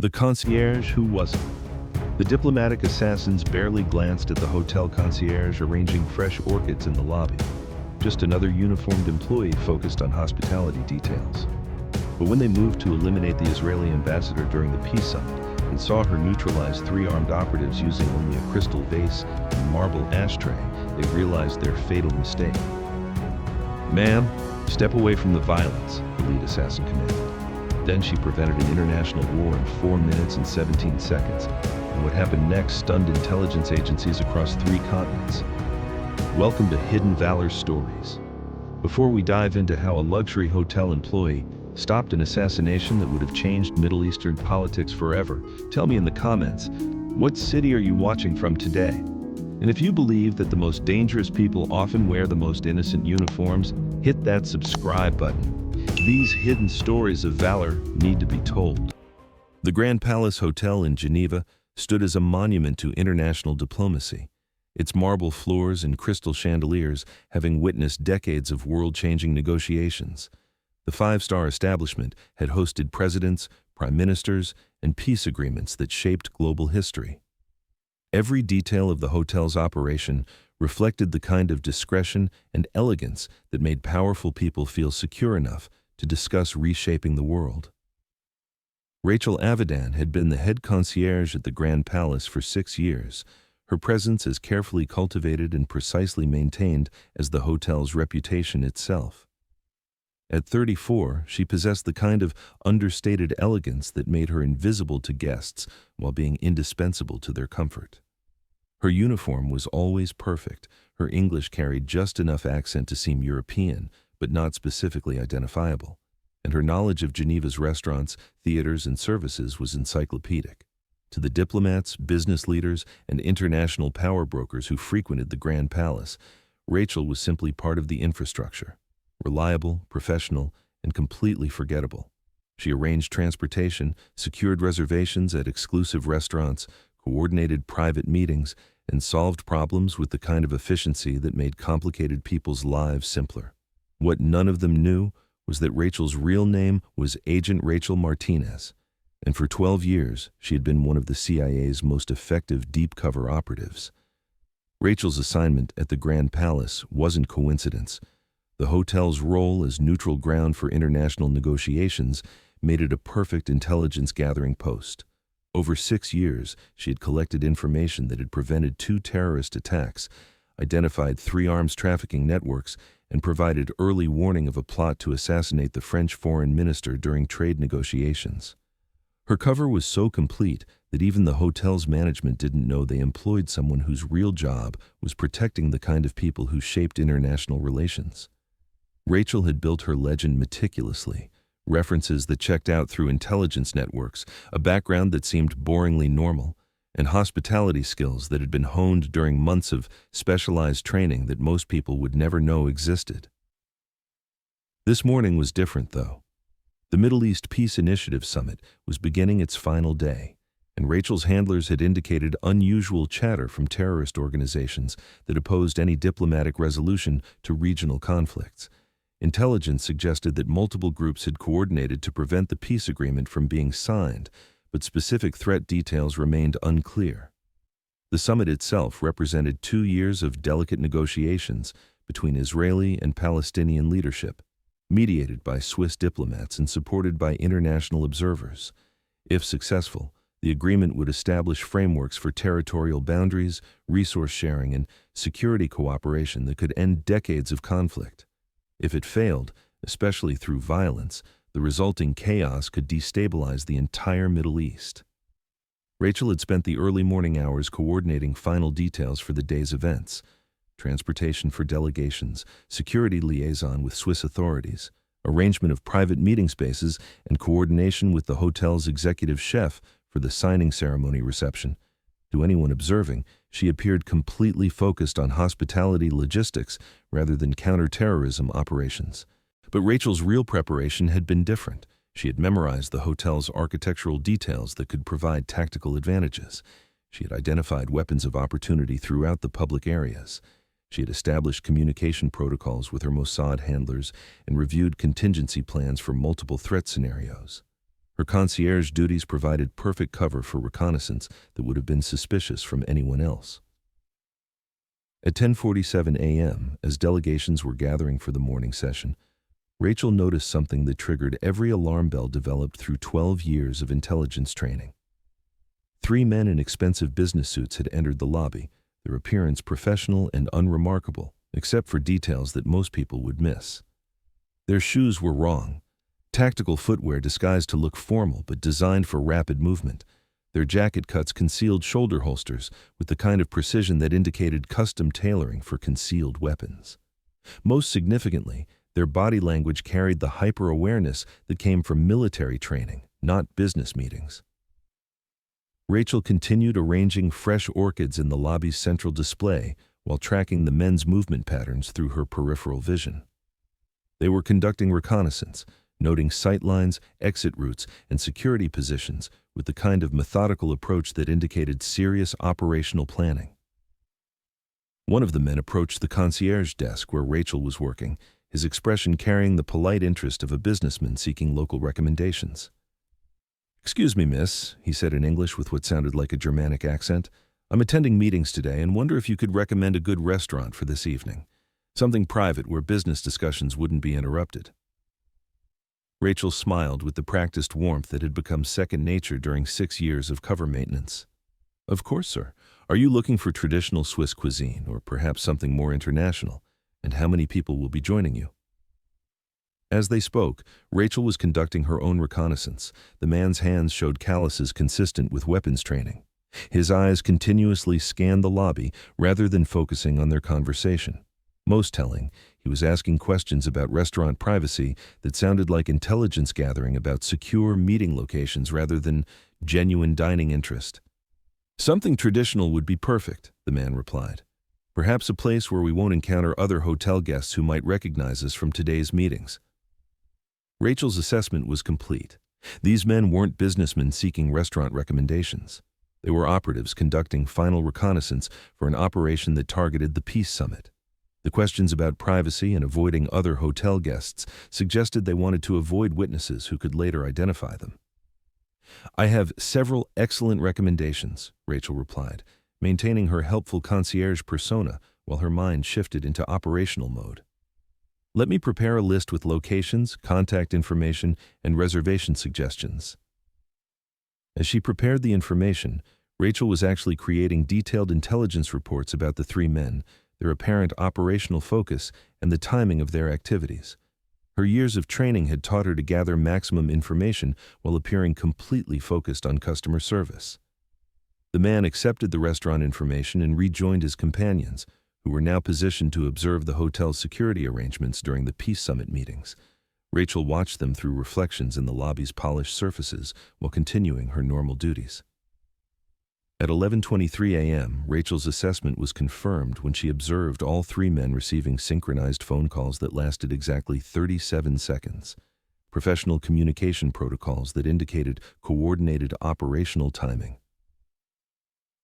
The concierge, who was it? The diplomatic assassins barely glanced at the hotel concierge arranging fresh orchids in the lobby. Just another uniformed employee focused on hospitality details. But when they moved to eliminate the Israeli ambassador during the peace summit and saw her neutralize three armed operatives using only a crystal vase and marble ashtray, they realized their fatal mistake. "Ma'am, step away from the violence," the lead assassin commanded. Then she prevented an international war in 4 minutes and 17 seconds. And what happened next stunned intelligence agencies across 3 continents. Welcome to Hidden Valor Stories. Before we dive into how a luxury hotel employee stopped an assassination that would have changed Middle Eastern politics forever, tell me in the comments, what city are you watching from today? And if you believe that the most dangerous people often wear the most innocent uniforms, hit that subscribe button. These hidden stories of valor need to be told. The Grand Palace Hotel in Geneva stood as a monument to international diplomacy, its marble floors and crystal chandeliers having witnessed decades of world-changing negotiations. The 5-star establishment had hosted presidents, prime ministers, and peace agreements that shaped global history. Every detail of the hotel's operation reflected the kind of discretion and elegance that made powerful people feel secure enough to discuss reshaping the world. Rachel Averted had been the head concierge at the Grand Palace for 6 years, her presence as carefully cultivated and precisely maintained as the hotel's reputation itself. At 34, she possessed the kind of understated elegance that made her invisible to guests while being indispensable to their comfort. Her uniform was always perfect, her English carried just enough accent to seem European, but not specifically identifiable, and her knowledge of Geneva's restaurants, theaters, and services was encyclopedic. To the diplomats, business leaders, and international power brokers who frequented the Grand Palace, Rachel was simply part of the infrastructure, reliable, professional, and completely forgettable. She arranged transportation, secured reservations at exclusive restaurants, coordinated private meetings, and solved problems with the kind of efficiency that made complicated people's lives simpler. What none of them knew was that Rachel's real name was Agent Rachel Martinez, and for 12 years she had been one of the CIA's most effective deep-cover operatives. Rachel's assignment at the Grand Palace wasn't coincidence. The hotel's role as neutral ground for international negotiations made it a perfect intelligence-gathering post. Over 6 years, she had collected information that had prevented 2 terrorist attacks, identified 3 arms trafficking networks, and provided early warning of a plot to assassinate the French foreign minister during trade negotiations. Her cover was so complete that even the hotel's management didn't know they employed someone whose real job was protecting the kind of people who shaped international relations. Rachel had built her legend meticulously, references that checked out through intelligence networks, a background that seemed boringly normal, and hospitality skills that had been honed during months of specialized training that most people would never know existed. This morning was different, though. The Middle East Peace Initiative Summit was beginning its final day, and Rachel's handlers had indicated unusual chatter from terrorist organizations that opposed any diplomatic resolution to regional conflicts. Intelligence suggested that multiple groups had coordinated to prevent the peace agreement from being signed, but specific threat details remained unclear. The summit itself represented 2 years of delicate negotiations between Israeli and Palestinian leadership, mediated by Swiss diplomats and supported by international observers. If successful, the agreement would establish frameworks for territorial boundaries, resource sharing, and security cooperation that could end decades of conflict. If it failed, especially through violence, the resulting chaos could destabilize the entire Middle East. Rachel had spent the early morning hours coordinating final details for the day's events: transportation for delegations, security liaison with Swiss authorities, arrangement of private meeting spaces, and coordination with the hotel's executive chef for the signing ceremony reception. To anyone observing, she appeared completely focused on hospitality logistics rather than counterterrorism operations. But Rachel's real preparation had been different. She had memorized the hotel's architectural details that could provide tactical advantages. She had identified weapons of opportunity throughout the public areas. She had established communication protocols with her Mossad handlers and reviewed contingency plans for multiple threat scenarios. Her concierge duties provided perfect cover for reconnaissance that would have been suspicious from anyone else. At 10:47 a.m., as delegations were gathering for the morning session, Rachel noticed something that triggered every alarm bell developed through 12 years of intelligence training. 3 men in expensive business suits had entered the lobby, their appearance professional and unremarkable, except for details that most people would miss. Their shoes were wrong, tactical footwear disguised to look formal but designed for rapid movement. Their jacket cuts concealed shoulder holsters with the kind of precision that indicated custom tailoring for concealed weapons. Most significantly, their body language carried the hyper-awareness that came from military training, not business meetings. Rachel continued arranging fresh orchids in the lobby's central display while tracking the men's movement patterns through her peripheral vision. They were conducting reconnaissance, noting sight lines, exit routes, and security positions with the kind of methodical approach that indicated serious operational planning. One of the men approached the concierge desk where Rachel was working, his expression carrying the polite interest of a businessman seeking local recommendations. "Excuse me, miss," he said in English with what sounded like a Germanic accent. "I'm attending meetings today and wonder if you could recommend a good restaurant for this evening. Something private where business discussions wouldn't be interrupted." Rachel smiled with the practiced warmth that had become second nature during 6 years of cover maintenance. "Of course, sir. Are you looking for traditional Swiss cuisine or perhaps something more international? And how many people will be joining you?" As they spoke, Rachel was conducting her own reconnaissance. The man's hands showed calluses consistent with weapons training. His eyes continuously scanned the lobby rather than focusing on their conversation. Most telling, he was asking questions about restaurant privacy that sounded like intelligence gathering about secure meeting locations rather than genuine dining interest. "Something traditional would be perfect," the man replied. "Perhaps a place where we won't encounter other hotel guests who might recognize us from today's meetings." Rachel's assessment was complete. These men weren't businessmen seeking restaurant recommendations. They were operatives conducting final reconnaissance for an operation that targeted the Peace Summit. The questions about privacy and avoiding other hotel guests suggested they wanted to avoid witnesses who could later identify them. "I have several excellent recommendations," Rachel replied, maintaining her helpful concierge persona while her mind shifted into operational mode. "Let me prepare a list with locations, contact information, and reservation suggestions." As she prepared the information, Rachel was actually creating detailed intelligence reports about the 3 men, their apparent operational focus, and the timing of their activities. Her years of training had taught her to gather maximum information while appearing completely focused on customer service. The man accepted the restaurant information and rejoined his companions, who were now positioned to observe the hotel's security arrangements during the Peace Summit meetings. Rachel watched them through reflections in the lobby's polished surfaces while continuing her normal duties. At 11:23 a.m., Rachel's assessment was confirmed when she observed all 3 men receiving synchronized phone calls that lasted exactly 37 seconds. Professional communication protocols that indicated coordinated operational timing.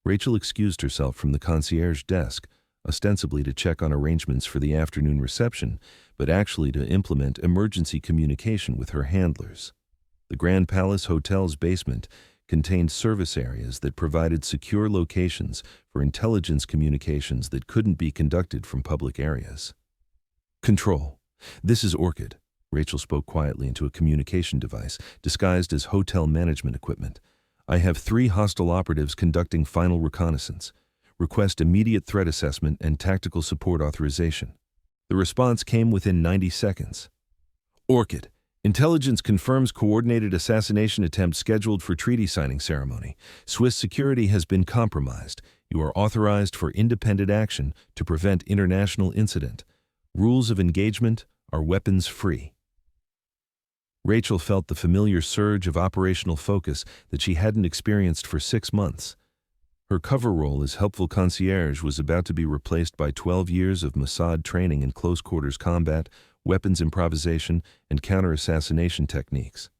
Rachel excused herself from the concierge desk, ostensibly to check on arrangements for the afternoon reception, but actually to implement emergency communication with her handlers. The Grand Palace Hotel's basement contained service areas that provided secure locations for intelligence communications that couldn't be conducted from public areas. "Control. This is Orchid." Rachel spoke quietly into a communication device disguised as hotel management equipment. "I have 3 hostile operatives conducting final reconnaissance. Request immediate threat assessment and tactical support authorization." The response came within 90 seconds. "Orchid. Intelligence confirms coordinated assassination attempt scheduled for treaty signing ceremony. Swiss security has been compromised. You are authorized for independent action to prevent international incident. Rules of engagement are weapons free." Rachel felt the familiar surge of operational focus that she hadn't experienced for 6 months. Her cover role as helpful concierge was about to be replaced by 12 years of Mossad training in close-quarters combat, weapons improvisation, and counter-assassination techniques.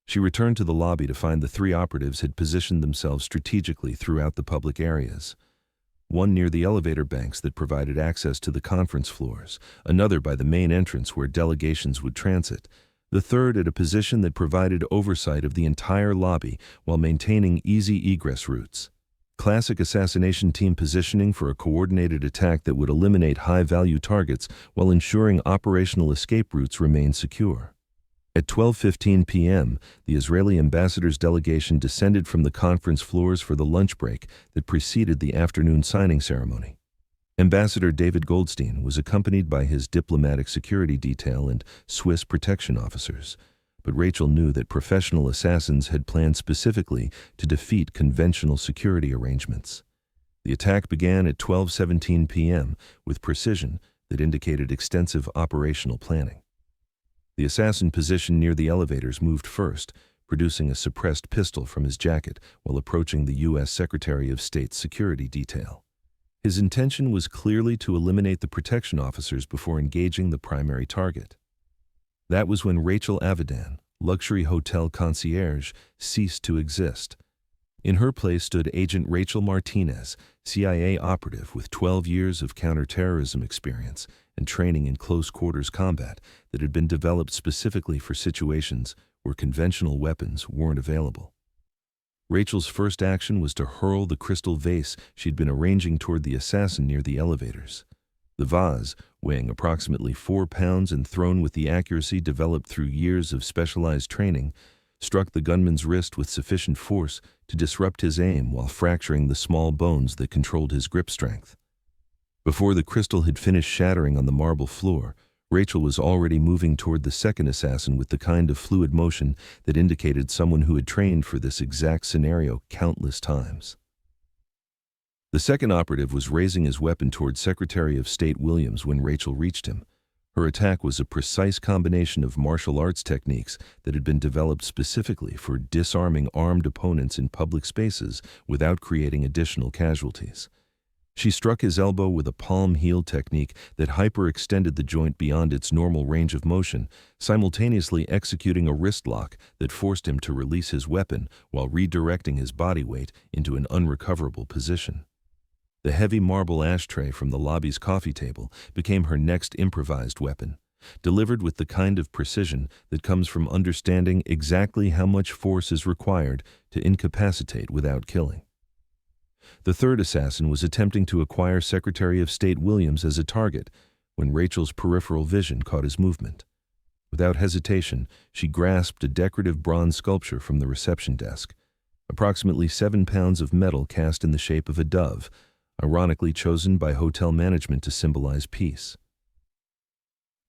She returned to the lobby to find the 3 operatives had positioned themselves strategically throughout the public areas. One near the elevator banks that provided access to the conference floors, another by the main entrance where delegations would transit, The third at a position that provided oversight of the entire lobby while maintaining easy egress routes. Classic assassination team positioning for a coordinated attack that would eliminate high-value targets while ensuring operational escape routes remain secure. At 12:15 p.m., the Israeli ambassador's delegation descended from the conference floors for the lunch break that preceded the afternoon signing ceremony. Ambassador David Goldstein was accompanied by his diplomatic security detail and Swiss protection officers, but Rachel knew that professional assassins had planned specifically to defeat conventional security arrangements. The attack began at 12:17 p.m. with precision that indicated extensive operational planning. The assassin positioned near the elevators moved first, producing a suppressed pistol from his jacket while approaching the U.S. Secretary of State's security detail. His intention was clearly to eliminate the protection officers before engaging the primary target. That was when Rachel Averted, luxury hotel concierge, ceased to exist. In her place stood Agent Rachel Martinez, CIA operative with 12 years of counterterrorism experience and training in close-quarters combat that had been developed specifically for situations where conventional weapons weren't available. Rachel's first action was to hurl the crystal vase she'd been arranging toward the assassin near the elevators. The vase, weighing approximately 4 pounds and thrown with the accuracy developed through years of specialized training, struck the gunman's wrist with sufficient force to disrupt his aim while fracturing the small bones that controlled his grip strength. Before the crystal had finished shattering on the marble floor, Rachel was already moving toward the second assassin with the kind of fluid motion that indicated someone who had trained for this exact scenario countless times. The second operative was raising his weapon toward Secretary of State Williams when Rachel reached him. Her attack was a precise combination of martial arts techniques that had been developed specifically for disarming armed opponents in public spaces without creating additional casualties. She struck his elbow with a palm heel technique that hyperextended the joint beyond its normal range of motion, simultaneously executing a wrist lock that forced him to release his weapon while redirecting his body weight into an unrecoverable position. The heavy marble ashtray from the lobby's coffee table became her next improvised weapon, delivered with the kind of precision that comes from understanding exactly how much force is required to incapacitate without killing. The third assassin was attempting to acquire Secretary of State Williams as a target when Rachel's peripheral vision caught his movement. Without hesitation, she grasped a decorative bronze sculpture from the reception desk, approximately 7 pounds of metal cast in the shape of a dove, ironically chosen by hotel management to symbolize peace.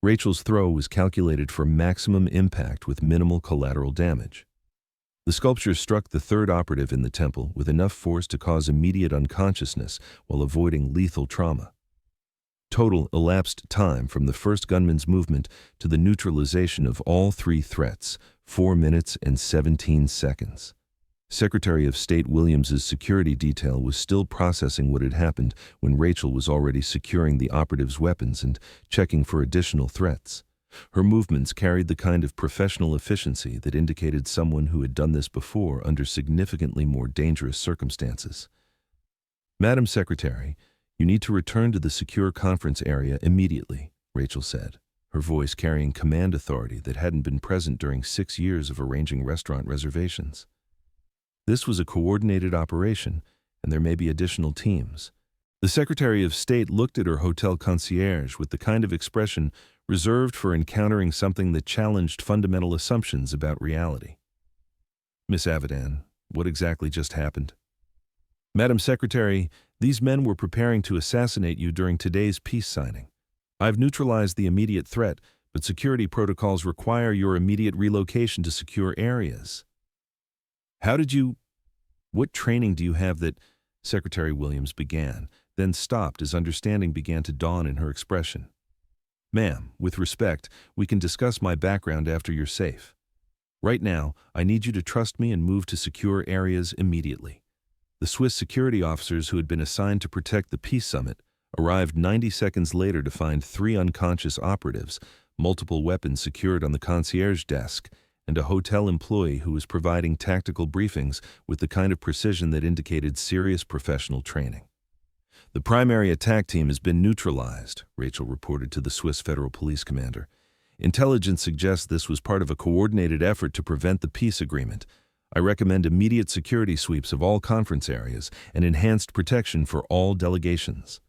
Rachel's throw was calculated for maximum impact with minimal collateral damage. The sculpture struck the third operative in the temple with enough force to cause immediate unconsciousness while avoiding lethal trauma. Total elapsed time from the first gunman's movement to the neutralization of all 3 threats, 4 minutes and 17 seconds. Secretary of State Williams's security detail was still processing what had happened when Rachel was already securing the operative's weapons and checking for additional threats. Her movements carried the kind of professional efficiency that indicated someone who had done this before under significantly more dangerous circumstances. "Madam Secretary, you need to return to the secure conference area immediately," Rachel said, her voice carrying command authority that hadn't been present during 6 years of arranging restaurant reservations. This was a coordinated operation, and there may be additional teams. The Secretary of State looked at her hotel concierge with the kind of expression reserved for encountering something that challenged fundamental assumptions about reality. "Miss Averted, what exactly just happened?" "Madam Secretary, these men were preparing to assassinate you during today's peace signing. I've neutralized the immediate threat, but security protocols require your immediate relocation to secure areas." What training do you have that?" Secretary Williams began, then stopped as understanding began to dawn in her expression. "Ma'am, with respect, we can discuss my background after you're safe. Right now, I need you to trust me and move to secure areas immediately." The Swiss security officers who had been assigned to protect the peace summit arrived 90 seconds later to find 3 unconscious operatives, multiple weapons secured on the concierge desk, and a hotel employee who was providing tactical briefings with the kind of precision that indicated serious professional training. "The primary attack team has been neutralized," Rachel reported to the Swiss Federal Police commander. Intelligence suggests this was part of a coordinated effort to prevent the peace agreement. I recommend immediate security sweeps of all conference areas and enhanced protection for all delegations."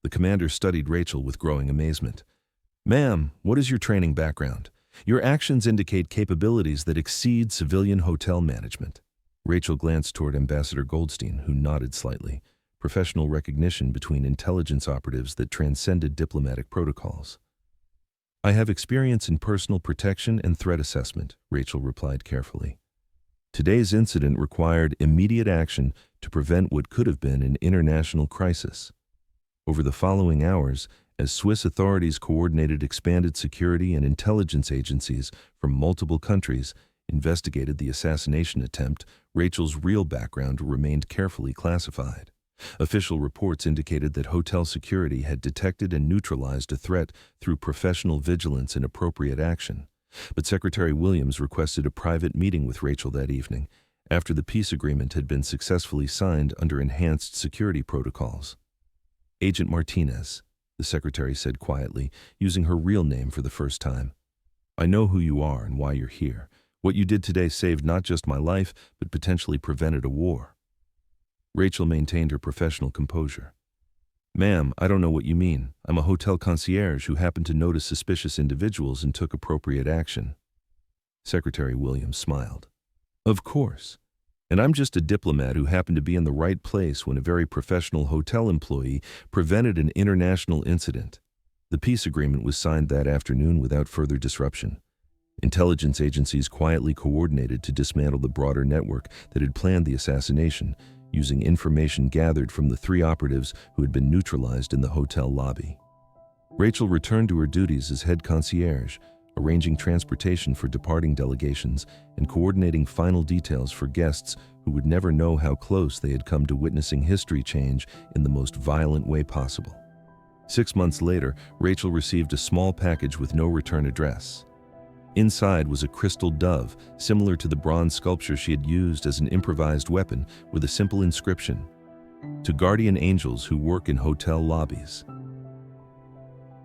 The commander studied Rachel with growing amazement. "Ma'am, what is your training background? Your actions indicate capabilities that exceed civilian hotel management." Rachel glanced toward Ambassador Goldstein, who nodded slightly. Professional recognition between intelligence operatives that transcended diplomatic protocols. "I have experience in personal protection and threat assessment," Rachel replied carefully. "Today's incident required immediate action to prevent what could have been an international crisis." Over the following hours, as Swiss authorities coordinated expanded security and intelligence agencies from multiple countries investigated the assassination attempt, Rachel's real background remained carefully classified. Official reports indicated that hotel security had detected and neutralized a threat through professional vigilance and appropriate action. But Secretary Williams requested a private meeting with Rachel that evening, after the peace agreement had been successfully signed under enhanced security protocols. "Agent Martinez," the secretary said quietly, using her real name for the first time. "I know who you are and why you're here. What you did today saved not just my life, but potentially prevented a war." Rachel maintained her professional composure. "Ma'am, I don't know what you mean. I'm a hotel concierge who happened to notice suspicious individuals and took appropriate action." Secretary Williams smiled. "Of course. And I'm just a diplomat who happened to be in the right place when a very professional hotel employee prevented an international incident. The peace agreement was signed that afternoon without further disruption. Intelligence agencies quietly coordinated to dismantle the broader network that had planned the assassination, using information gathered from the 3 operatives who had been neutralized in the hotel lobby." Rachel returned to her duties as head concierge, arranging transportation for departing delegations and coordinating final details for guests who would never know how close they had come to witnessing history change in the most violent way possible. 6 months later, Rachel received a small package with no return address. Inside was a crystal dove, similar to the bronze sculpture she had used as an improvised weapon, with a simple inscription: "To guardian angels who work in hotel lobbies."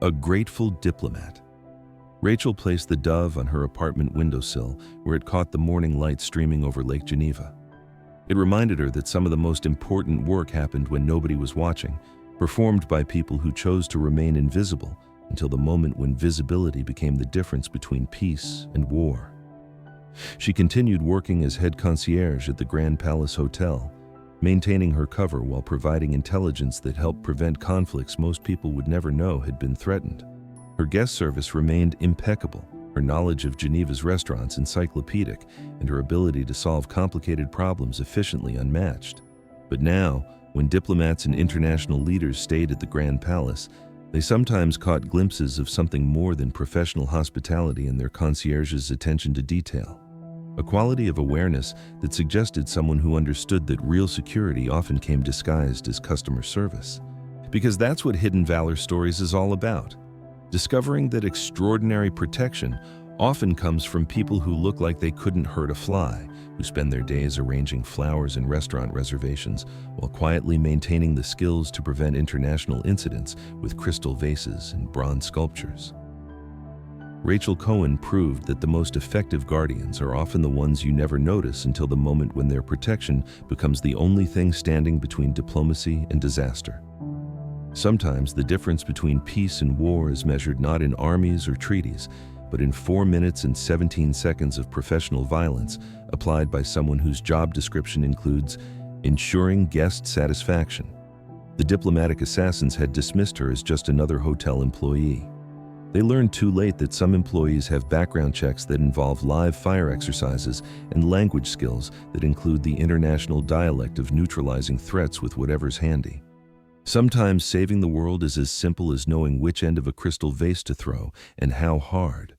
A grateful diplomat. Rachel placed the dove on her apartment windowsill, where it caught the morning light streaming over Lake Geneva. It reminded her that some of the most important work happened when nobody was watching, performed by people who chose to remain invisible until the moment when visibility became the difference between peace and war. She continued working as head concierge at the Grand Palace Hotel, maintaining her cover while providing intelligence that helped prevent conflicts most people would never know had been threatened. Her guest service remained impeccable, her knowledge of Geneva's restaurants encyclopedic, and her ability to solve complicated problems efficiently unmatched. But now, when diplomats and international leaders stayed at the Grand Palace, they sometimes caught glimpses of something more than professional hospitality in their concierge's attention to detail. A quality of awareness that suggested someone who understood that real security often came disguised as customer service. Because that's what Hidden Valor Stories is all about. Discovering that extraordinary protection often comes from people who look like they couldn't hurt a fly, who spend their days arranging flowers and restaurant reservations while quietly maintaining the skills to prevent international incidents with crystal vases and bronze sculptures. Rachel Cohen proved that the most effective guardians are often the ones you never notice until the moment when their protection becomes the only thing standing between diplomacy and disaster. Sometimes the difference between peace and war is measured not in armies or treaties, but in 4 minutes and 17 seconds of professional violence applied by someone whose job description includes ensuring guest satisfaction. The diplomatic assassins had dismissed her as just another hotel employee. They learned too late that some employees have background checks that involve live fire exercises and language skills that include the international dialect of neutralizing threats with whatever's handy. Sometimes saving the world is as simple as knowing which end of a crystal vase to throw and how hard.